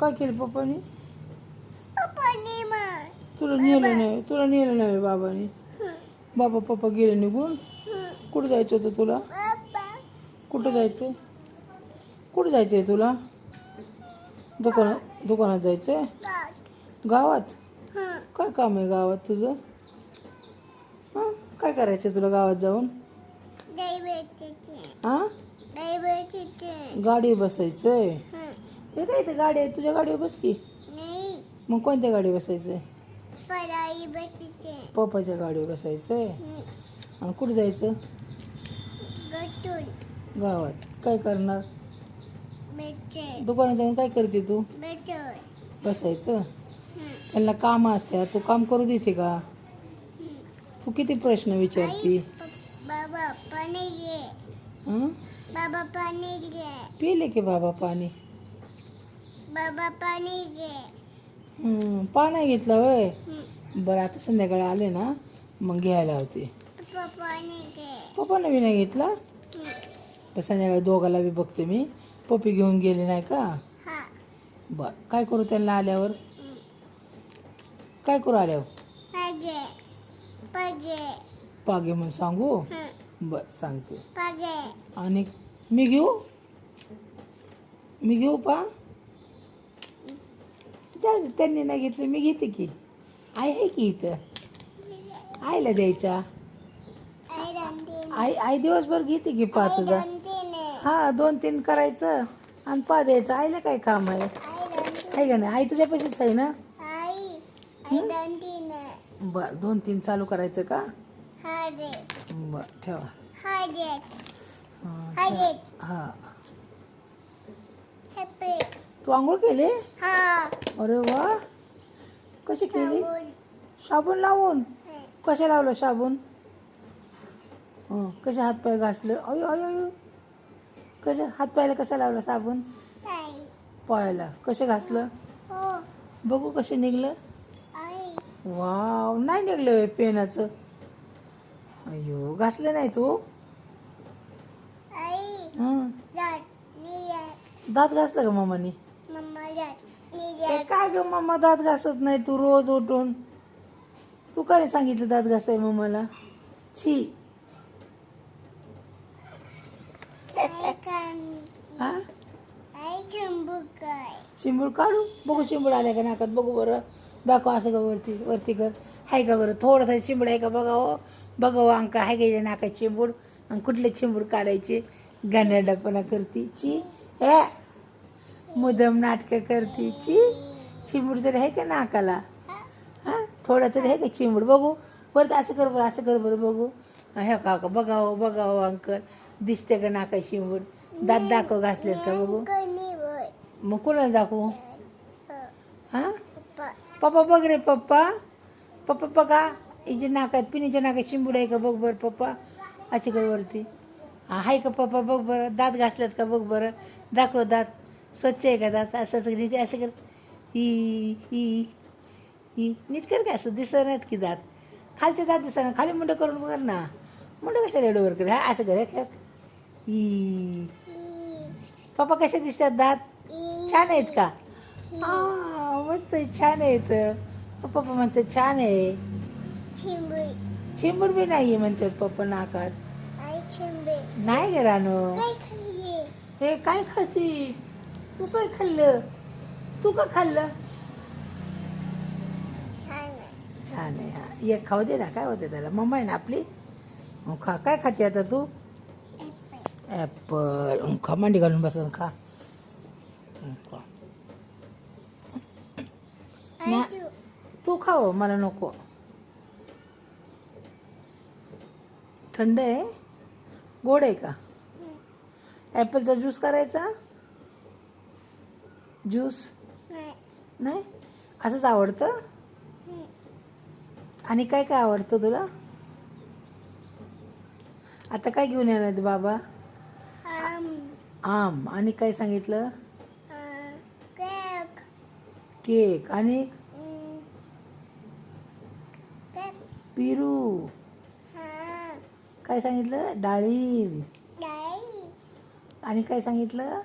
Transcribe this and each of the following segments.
काय केलं पप्पानी? पप्पानी मग तुला नेलं नाही बाबाने? बाबा पप्पा गेले निघून? कुठं जायचं होतं तुला? कुठं जायचं? कुठं जायचं आहे तुला? दुकानात जायचं आहे? गावात? काय काम आहे गावात तुझं? हां, काय करायचं आहे तुला गावात जाऊन? हां, गाडी बसायचं आहे. हे काय इथे गाडी आहे, तुझ्या गाडीवर बस की. मग कोणत्या गाडीवर बसायचं आहे? पप्पाच्या गाडीवर बसायचं आहे. आणि कुठं जायचं? गावात. काय करणार? दुकानात जाऊन काय करते तू? बसायचं. त्यांना कामं असतात, तू काम करू देते का? तू किती प्रश्न विचारते? बाबा पाणी घे. हं? बाबा पाणी घे. पिले की बाबा पाणी? बाबा पाणी घे. पाणी घेतलं होय? बरं, आता संध्याकाळी आले ना मग घ्यायला होते. पाणी घे. पप्पानं बी नाही घेतला? तर संध्याकाळी दोघाला बी बघते मी. पप्पी घेऊन गेली नाही का? बर, काय करू त्यांना आल्यावर? काय करू आल्यावर? पागे म्हणून सांगू? बर, सांगते. आणि मी घेऊ पा? त्यांनी नाही घेतलं, मी घेते की. आहे की इथं, आईला द्यायचा. आई दिवसभर घेते की पा तुझा. हा, 2-3 करायचं आणि पा द्यायचं. आईला काय काम आहे का नाही? आई तुझ्यापाशीच आहे ना? बर, 2-3 चालू करायचं का? बर, ठेवा. हा, तू आंघोळ केली? अरे वा, कशी केली? साबण लावून? कशा लावलं साबण? कसे हातपाय घासले? अयो अयो अयो, कसं हातपायला कसा लावला साबण? पायाला कसे घासलं? बघू कसे निघलं. वाव, नाही निघलं पेनाचं. अयो, घासलं नाही तू? दात घासलं का मम्मानी? काय ग मम्मा, दात घासत नाही तू रोज उठून? तू काय सांगितलं दात घासाय मम्माला? छी. शिंबूड काढू? बघू शिंबूड आल्या का नाकात, बघू बरं. दाखव, असं का वरती वरती कर. आहे का बरं थोडासा शिंबूड आहे का बघावं? बघावं अंक आहे का नाकात शिंबूड? आणि कुठले शिंबूड काढायचे? गाण्याडापणा करती ची. हे मुदम नाटकं करती ची. चिंबूड तरी आहे का नाकाला? हां, थोडा तरी आहे का चिंबूड? बघू बरं, असं कर बरं, असं कर बरं, बघू. हे का बघावं अंकल, दिसते का नाका शिंबूड? दात दाखव घासलेत का बघू. मग कोणाला दाखवू? हां, पप्पा बघ रे, पप्पा बघा, हिच्या नाकात, पिनीच्या नाकात शिंबूड आहे का बघ बरं पप्पा. अशी कर वरती. आहे का पप्पा बघ बरं. दात घासल्यात का बघ बरं. दाखव दात स्वच्छ आहे का दात. असं असं कर. ही नीट कर काय, असं दिसत नाहीत की दात. खालचे दात दिसत ना, खाली मुंडं करून बघ ना. मुंडं कशा रेडवर कर. हा, असं कर. ही पप्पा कसे दिसतात दात? छान आहेत का? हा, मस्त आहे, छान आहेत. पप्पा म्हणतात छान आहे. चिंबूड बी नाही आहे म्हणतात पप्पा नाकात. नाही गे रानो. हे काय खाती? तू काय खाल्लं? तू का खाल्लं? छान आहे. हा, एक खाऊ दे ना, काय होते त्याला? मम्मा आहे ना आपली. खा. काय खाते आता तू? ॲपल. खा, मांडी घालून बसून खा. ना, तू खाव, मला नको. थंड आहे? गोड आहे का? ॲपलचा ज्यूस करायचा? ज्यूस नाही, असंच आवडतं? आणि काय काय आवडतं तुला? आता काय घेऊन येणार बाबा? आम. आणि काय सांगितलं? केक. आणि पेरू. काय सांगितलं? डाळिंब. आणि काय सांगितलं?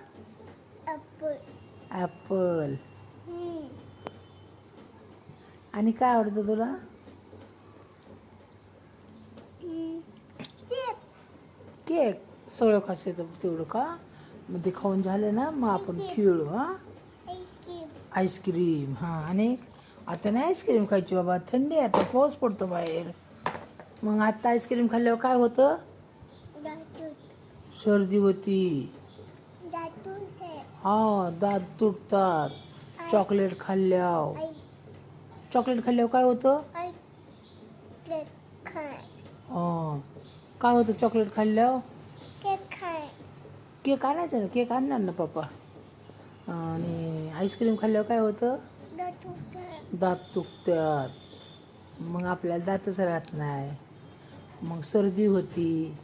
ॲपल. आणि काय आवडतं तुला? केक सगळं खास येतं तेवढं का? मग ते खाऊन झालं ना मग आपण खेळू. हां आईस्क्रीम. हां आणि आता नाही आईस्क्रीम खायची बाबा, थंडी आहे, आता पाऊस पडतो बाहेर. मग आता आईस्क्रीम खाल्ल्यावर काय होतं? सर्दी होती. हां दात तुटतात. चॉकलेट खाल्ल्यावर काय होतं? हां काय होतं चॉकलेट खाल्ल्यावर? केक आणायचं ना, केक आणणार ना पप्पा. आणि आईस्क्रीम खाल्ल्यावर काय होतं? दात दुखतात. मग आपल्याला दातच राहत नाही, मग सर्दी होती.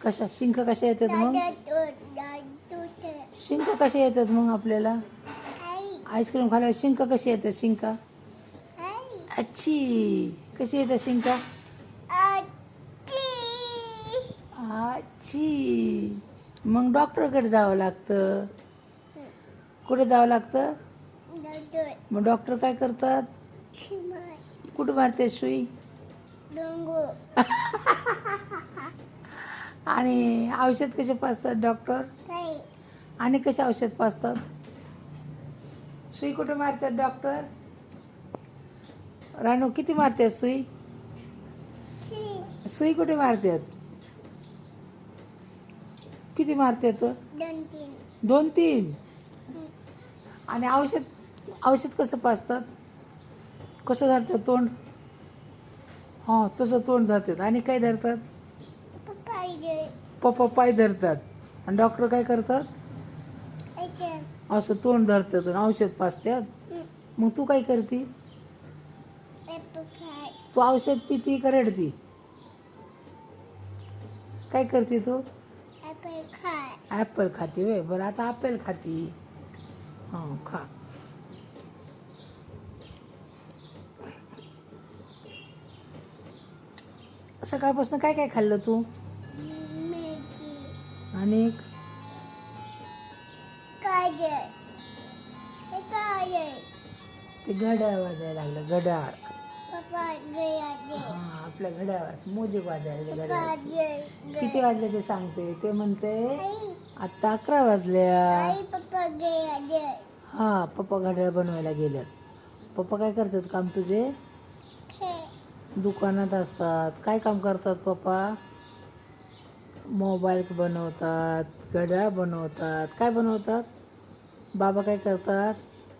शिंक कशा येतात मग? शिंक कशा येतात मग आपल्याला? आईस्क्रीम खाल्ल्यावर शिंक कशी येतात? शिंका अच्छी कशी येतात शिंका? अच्छी. मग डॉक्टरकडे जावं लागतं. कुठे जावं लागतं? मग डॉक्टर काय करतात? कुठं मारते सुई? आणि औषध कसे पाजतात डॉक्टर? आणि कसे औषध पाजतात? सुई कुठे मारतात डॉक्टर? रानू किती मारतात सुई? सुई कुठे मारतात? किती मारतात? 2-3. आणि औषध कसं पाजतात? कसं धरतात तोंड? हां तसं तोंड धरतात. आणि काय धरतात? पप्पा पाय धरतात. आणि डॉक्टर काय करतात? असं तोंड धरतात आणि औषध पाजतात. मग तू काय करते? तू औषध पिती का रडती? काय करते तू? ॲपल खाते होय. बरं आता ॲपल खाती. हां खा. सकाळपासून काय काय खाल्लं तू? आणि ते घड्याळ वाजायला लागलं. घड्याळ. हां आपल्या घड्याळ मोजे वाजायला घड्याळ. किती वाजले ते सांगते. ते म्हणते आता 11 वाजल्या. हां पप्पा घड्याळ बनवायला गेल्यात. पप्पा काय करतात काम तुझे? दुकानात असतात. काय काम करतात पप्पा? मोबाईल बनवतात, घड्याळ बनवतात. काय बनवतात? बाबा काय करतात?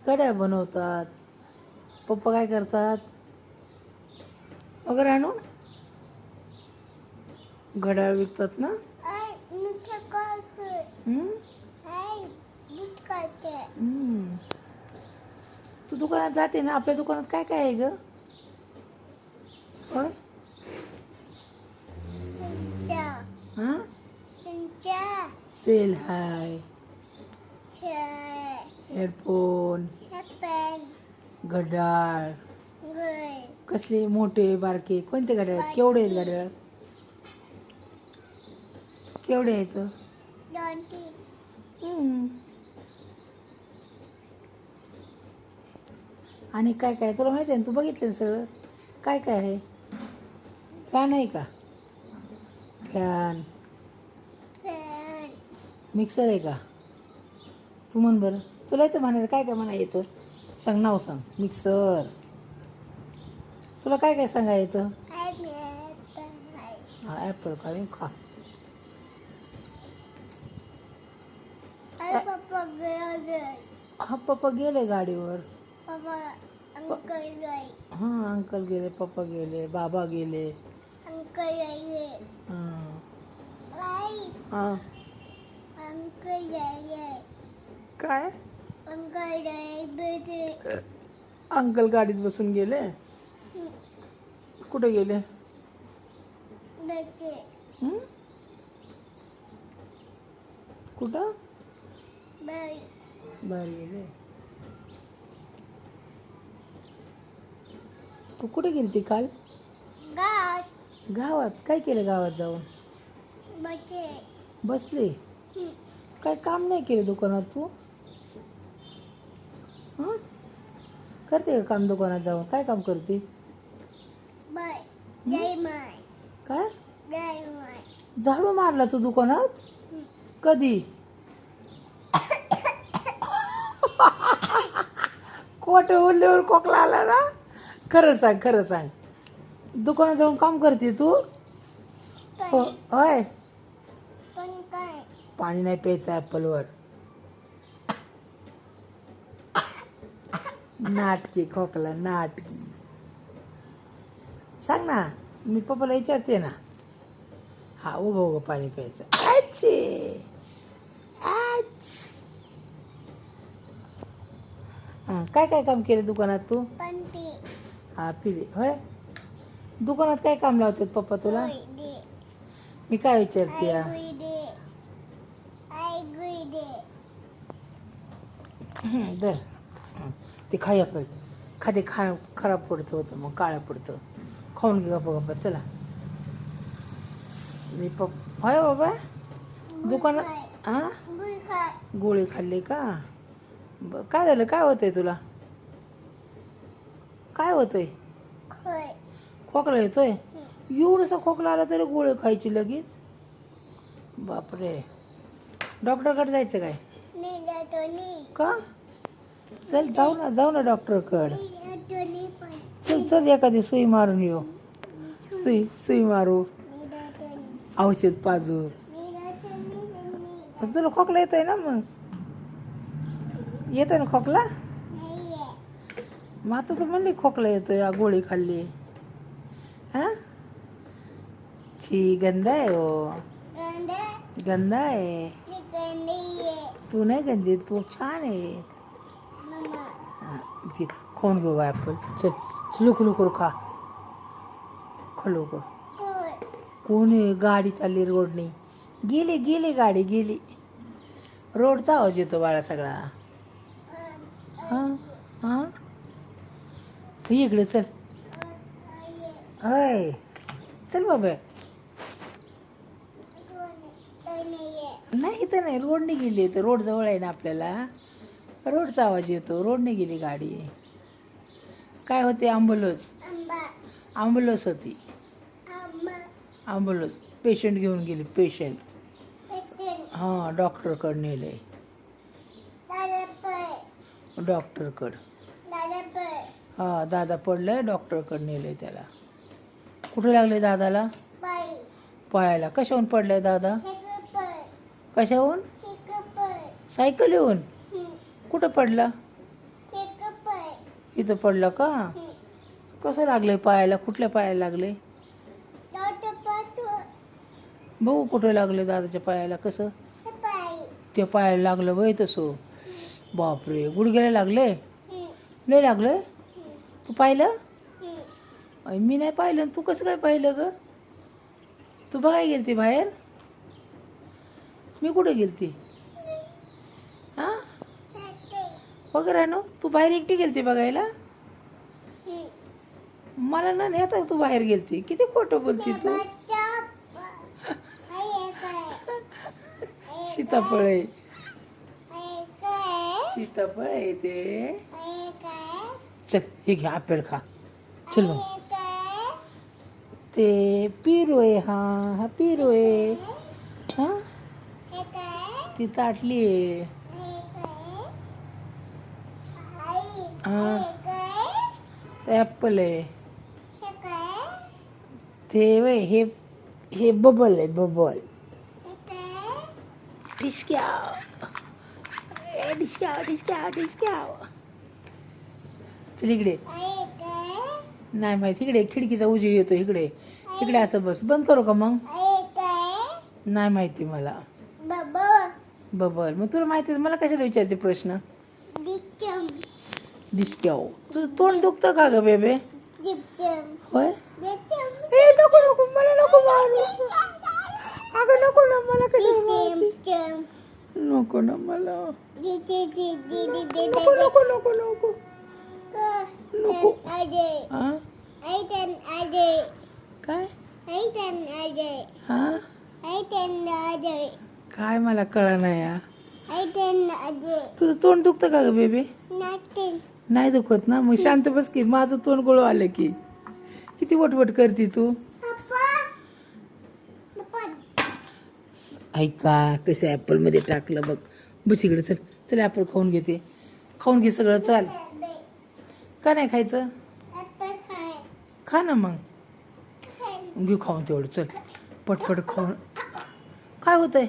घड्याळ बनवतात. पप्पा काय करतात? वगैरे आणू घड्याळ विकतात ना. तू दुकानात जाते ना. आपल्या दुकानात काय काय आहे ग? होय हां सेल हाय, हेडफोन, घड्याळ. कसले मोठे बारके कोणते घड्याळ आहेत? केवढे आहेत घड्याळ? केवढे आहेत? आणि काय काय तुला माहिती आहे ना? तू बघितलं सगळं. काय काय आहे? फॅन आहे का? फॅन. मिक्सर आहे का? तू म्हण बरं. तुला येतं म्हणायला? काय काय म्हणा येतं? सांग नाव सांग. मिक्सर. तुला काय काय सांगा येतं? हा ॲपल काढून खा. हा पप्पा गेले गाडीवर. हां अंकल गेले, पप्पा गेले, बाबा गेले. हां हां काय? अंकल गाडीत बसून गेले. कुठे गेले? कुठं? बाहेर गेले. तू कुठे गेली ती काल? गावात. काय केलं गावात जाऊन? बसले. काय काम नाही केलं दुकानात तू? हां करते का काम दुकानात जाऊन? काय काम करते? बाय जय माय काय जय माय झाडू मारला तू दुकानात? कधी? खोटं बोलल्यावर खोकला आला ना? खरं सांग, खरं सांग. दुकानात जाऊन काम करते तू? हो होय. पण काय पाणी नाही प्यायचं ॲपलवर. नाटकी खोकला नाटकी. सांग ना, मी पप्पाला विचारते ना. हा उभं उभं पाणी प्यायचं. अच्छे हां, काय काय काम केलं दुकानात तू? पण ती हा पिली होय. दुकानात काय काम लावतात पप्पा तुला? दे मी काय विचारते या? आई गुई दर ते खाया पण खाते खराब पडतं होतं, मग काळं पडतं. खाऊन घे गप्पा गप्पा. चला मी होय बाबा दुकानात. हां गुई खाय गोळी खाल्ली का? काय झालं? काय होतंय तुला? काय होतंय? होय खोकला येतोय? एवढंसा खोकला आला तरी गोळी खायची लगेच? बापरे. डॉक्टरकडे जायचं काय? नी जातो नी का? चल जाऊ ना डॉक्टरकडे. नी पण चल चल एखादी सुई मारून येऊ. सुई मारू, नी जातो नी औषध पाजू. नी जातो नी तर तुला खोकला येतोय ना? मग येतोय ना खोकला? नाहीये मग आता तर म्हणली खोकला येतोय, गोळी खाल्ली. हां छी गंदा आहे हो. गंडे गंदा आहे. नी गंडीये तू नाही गंदी, तू छान आहे. मम्मा हां, खाऊन घेऊ ॲपल. चल लुकू लुकू खा. खा लवकर. होय कोण आहे? गाडी चालली रोडने. गेली गाडी गेली. रोडचा आवाज येतो बाळा सगळा. हां हां इकडे चल. होय चल बाबा. नाही तर नाही, रोडने गेली. तर रोड जवळ आहे ना आपल्याला. रोडचा आवाज येतो. रोडने गेली गाडी. काय होते? ॲम्ब्युलन्स. आंबा ॲम्ब्युलन्स होती. आंबा ॲम्ब्युलन्स पेशंट घेऊन गेली. पेशंट पेटन हां डॉक्टरकडे नेले. दादा पै डॉक्टरकडं. दादा पै हां दादा पडलाय, डॉक्टरकडे नेले त्याला. कुठे लागले दादाला? पाई पायाला. कशाहून पडलाय दादा? ठेक पै कशाहून? ठेक पै सायकल येऊन. कुठं पडला? ठेक पै इथं पडलं का? कसं लागले पायाला? कुठल्या पायाला लागले? दादा पाठव बघू कुठं लागले दादाच्या पायाला. कसं? पाई ते पायाला लागलं वय तसं? बापरे. गुडघ्याला लागले? नाही लागलं? तू पाहिलं? मी नाही पाहिलं. तू कसं काय पाहिलं ग? तू बघाय गेलती बाहेर? मी कुठे गेलती? हां वगैरे ना. तू बाहेर एकटी गेलती बघायला? मला ना नेता तू बाहेर गेलती. किती खोटं बोलती तू. सीताफळ आहे. सीताफळ आहे ते. चल हे घे ॲपल खा. चल मग. ते पिरू आहे. हा पिरू आहे. हां ती ताटली आहे. हां ॲपल आहे ते. वय हे बबल आहे. बबल डिस्क्याव डिस्क्याव डिस्क्याव डिस्क्याव. चल इकडे. नाही माहिती. इकडे खिडकीचा उजेड येतो. इकडे इकडे असं बस. बंद करू का मग? नाही माहिती मला. बबल. मग तुला माहिती मला कशाला विचारते प्रश्न? डिस्क्याव. तुझं तोंड दुखतं का ग बेबे? होय. ए नको नको मला नको मारू. अगं नको ना मला. कशाला नको ना मला. नको नको नको नको नको. हां काय? हां काय मला कळलं नाही. तुझं तोंड दुखतं का ग बेबी? नाही दुखत ना? मग शांत बस की, माझं तोंड गोळ आलं की. किती वटवट करते तू. ऐका कसं ॲपल मध्ये टाकलं बघ. बस इकडे चल. चल ॲपल खाऊन घेते. खाऊन घे सगळं. चाल. का नाही खायचं? खा ना मग. घेऊ खाऊन तेवढं. चल पटपट खाऊन. काय होतंय?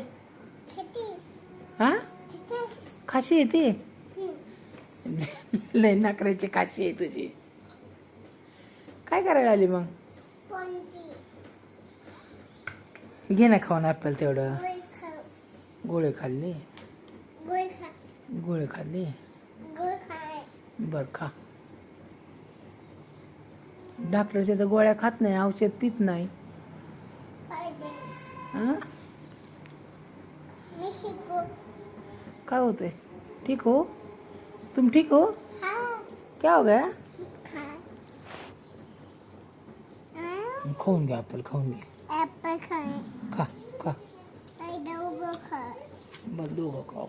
हा खाशी येते. लय नाकराची खाशी आहे तुझी. काय करायला आली मग? घे ना खाऊन ॲपल तेवढं. गोळे खाल्ले. गोळे खाल्ले. बर खा. डॉक्टरच्या तर गोळ्या खात नाही, औषध पित नाही. हाँ? क्या होते? ठीक हो? तुम ठीक हो? क्या हो गया? खाऊन घे ॲपल. खाऊन घे. खा खा. बस दोघं खाऊ.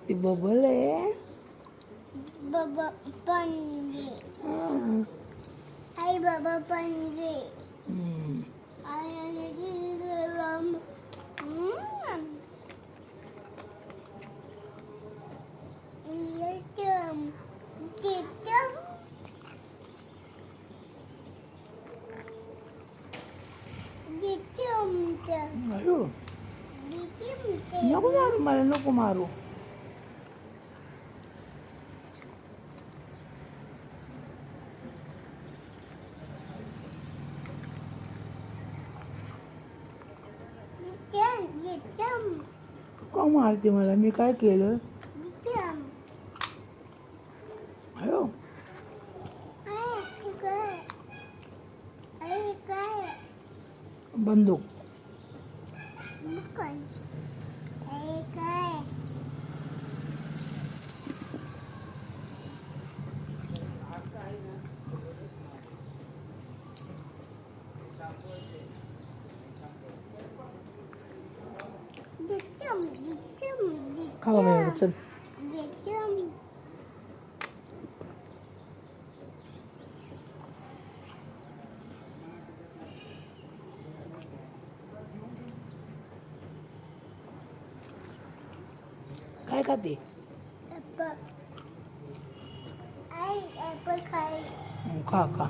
ती बबल आहे. बाबा पणजे अयो नको मारू मला. नको मारू. का मारते मला? मी काय केलं? अयो बंदूक. खा बाबा एवढं. चल. काय खाते? खा खा.